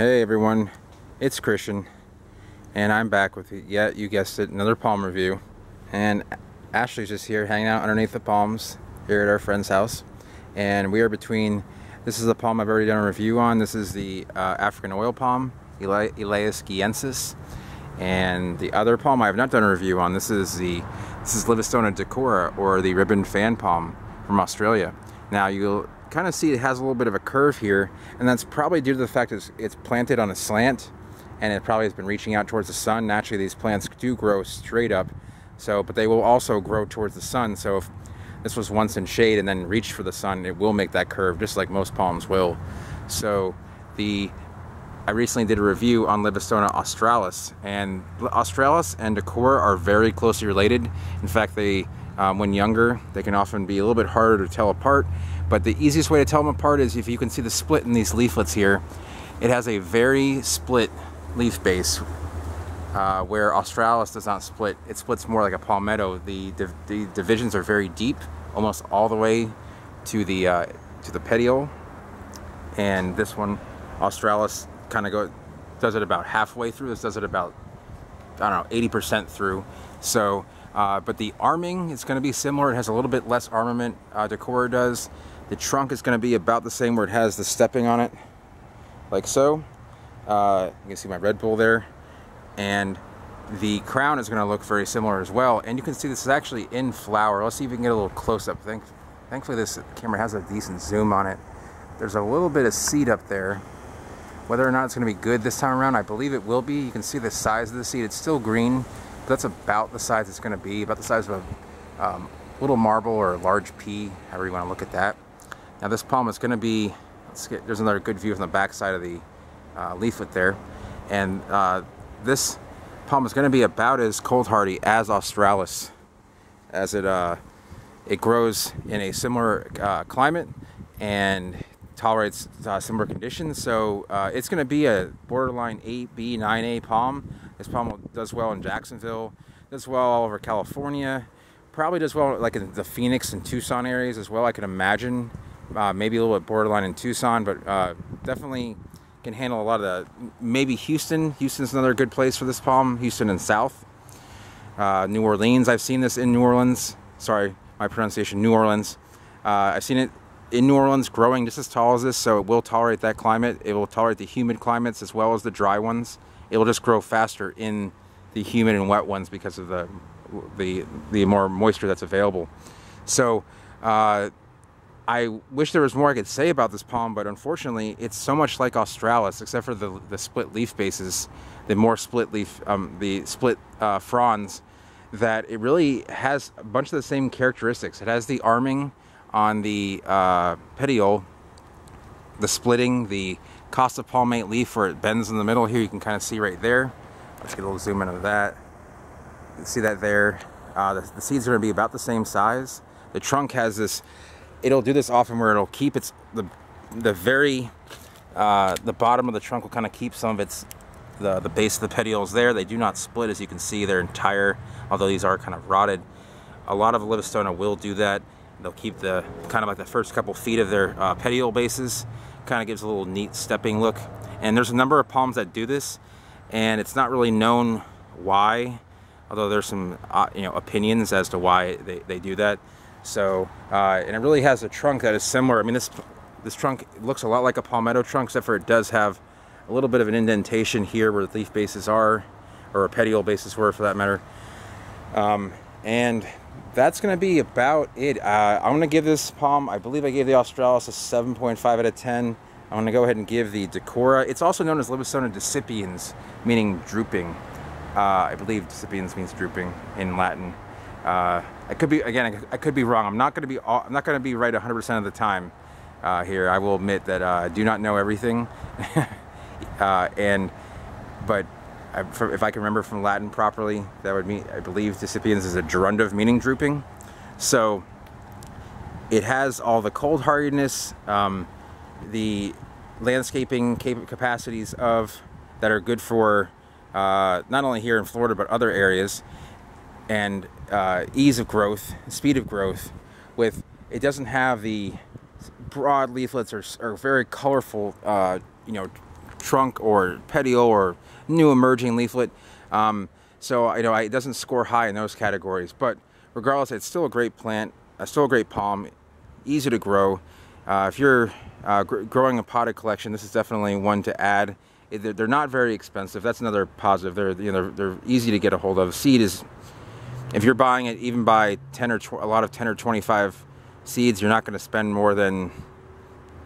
Hey everyone, it's Christian, and I'm back with, yeah, you guessed it, another palm review. And Ashley's just here hanging out underneath the palms here at our friend's house. And we are between, this is the palm I've already done a review on. This is the African oil palm, Elaeus guiensis. And the other palm I have not done a review on, this is Livistona decora, or the ribbon fan palm from Australia. Now you'll kind of see it has a little bit of a curve here, and that's probably due to the fact that it's planted on a slant, and it probably has been reaching out towards the sun. Naturally, these plants do grow straight up, but they will also grow towards the sun. So if this was once in shade and then reached for the sun, it will make that curve, just like most palms will. So I recently did a review on Livistona australis, and australis and decora are very closely related. In fact, when younger, they can often be a little bit harder to tell apart. But the easiest way to tell them apart is if you can see the split in these leaflets here. It has a very split leaf base, where australis does not split. It splits more like a palmetto. The divisions are very deep, almost all the way to the petiole. And this one, australis, kind of does it about halfway through. This does it about, I don't know, 80% through. So, but the arming is going to be similar. It has a little bit less armament, decora does. The trunk is going to be about the same, where it has the stepping on it, like so. You can see my Red Bull there. And the crown is going to look very similar as well. And you can see this is actually in flower. Let's see if we can get a little close up. Thankfully this camera has a decent zoom on it. There's a little bit of seed up there. Whether or not it's going to be good this time around, I believe it will be. You can see the size of the seed. It's still green, but that's about the size it's going to be. About the size of a little marble or a large pea, however you want to look at that. Now this palm is going to be, there's another good view from the back side of the leaflet there. And this palm is going to be about as cold hardy as australis, as it grows in a similar climate and tolerates similar conditions. So it's going to be a borderline 8B, 9A palm. This palm does well in Jacksonville, does well all over California, probably does well like in the Phoenix and Tucson areas as well, I can imagine. Maybe a little bit borderline in Tucson, but definitely can handle a lot of the, maybe Houston. Houston's another good place for this palm, Houston and South. New Orleans, I've seen this in New Orleans. Sorry, my pronunciation, New Orleans. I've seen it in New Orleans growing just as tall as this, so it will tolerate that climate. It will tolerate the humid climates as well as the dry ones. It will just grow faster in the humid and wet ones because of the more moisture that's available. So I wish there was more I could say about this palm, but unfortunately it's so much like australis, except for the split leaf bases, the more split leaf, the split fronds, that it really has a bunch of the same characteristics. It has the arming on the petiole, the splitting, the costa palmate leaf where it bends in the middle here, you can kind of see right there. Let's get a little zoom into that. You can see that there. The seeds are going to be about the same size. The trunk has this, it'll do this often where it'll keep the bottom of the trunk will kind of keep some of its, the base of the petioles there. They do not split, as you can see. They're entire, although these are kind of rotted. A lot of Livistona will do that. They'll keep the kind of like the first couple feet of their petiole bases. Kind of gives a little neat stepping look. And there's a number of palms that do this, and it's not really known why, although there's some opinions as to why they do that. So and it really has a trunk that is similar. I mean, this trunk looks a lot like a palmetto trunk, except for it does have a little bit of an indentation here where the leaf bases are, or petiole bases were for that matter. And that's going to be about it. I'm going to give this palm, I believe I gave the australis a 7.5 out of 10. I'm going to go ahead and give the decora. It's also known as Livistona decipiens, meaning drooping. I believe decipiens means drooping in Latin. I could be, again, I could be wrong. I'm not going to be right 100% of the time here. I will admit that I do not know everything. But if I can remember from Latin properly, that would mean, I believe decipiens is a gerundive meaning drooping. So it has all the cold hardiness, the landscaping capacities that are good for not only here in Florida but other areas, and ease of growth, speed of growth. With it doesn't have the broad leaflets or very colorful, trunk or petiole or new emerging leaflet. So you know, it doesn't score high in those categories, but regardless, it's still a great plant, still a great palm, easy to grow. If you're growing a potted collection, this is definitely one to add. They're not very expensive. That's another positive. They're easy to get a hold of. Seed is, if you're buying it, even by 10 or a lot of 10 or 25 seeds, you're not going to spend more than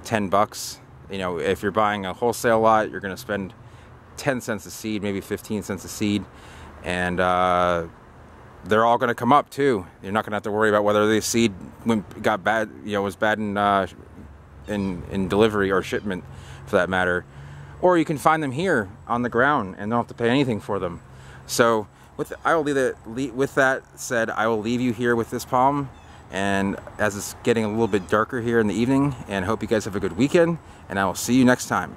$10. You know, if you're buying a wholesale lot, you're going to spend 10 cents a seed, maybe 15 cents a seed, and they're all going to come up too. You're not going to have to worry about whether the seed got bad, you know, was bad in delivery or shipment, for that matter. Or you can find them here on the ground and don't have to pay anything for them. So with that said, I will leave you here with this palm, and as it's getting a little bit darker here in the evening, and hope you guys have a good weekend, and I will see you next time.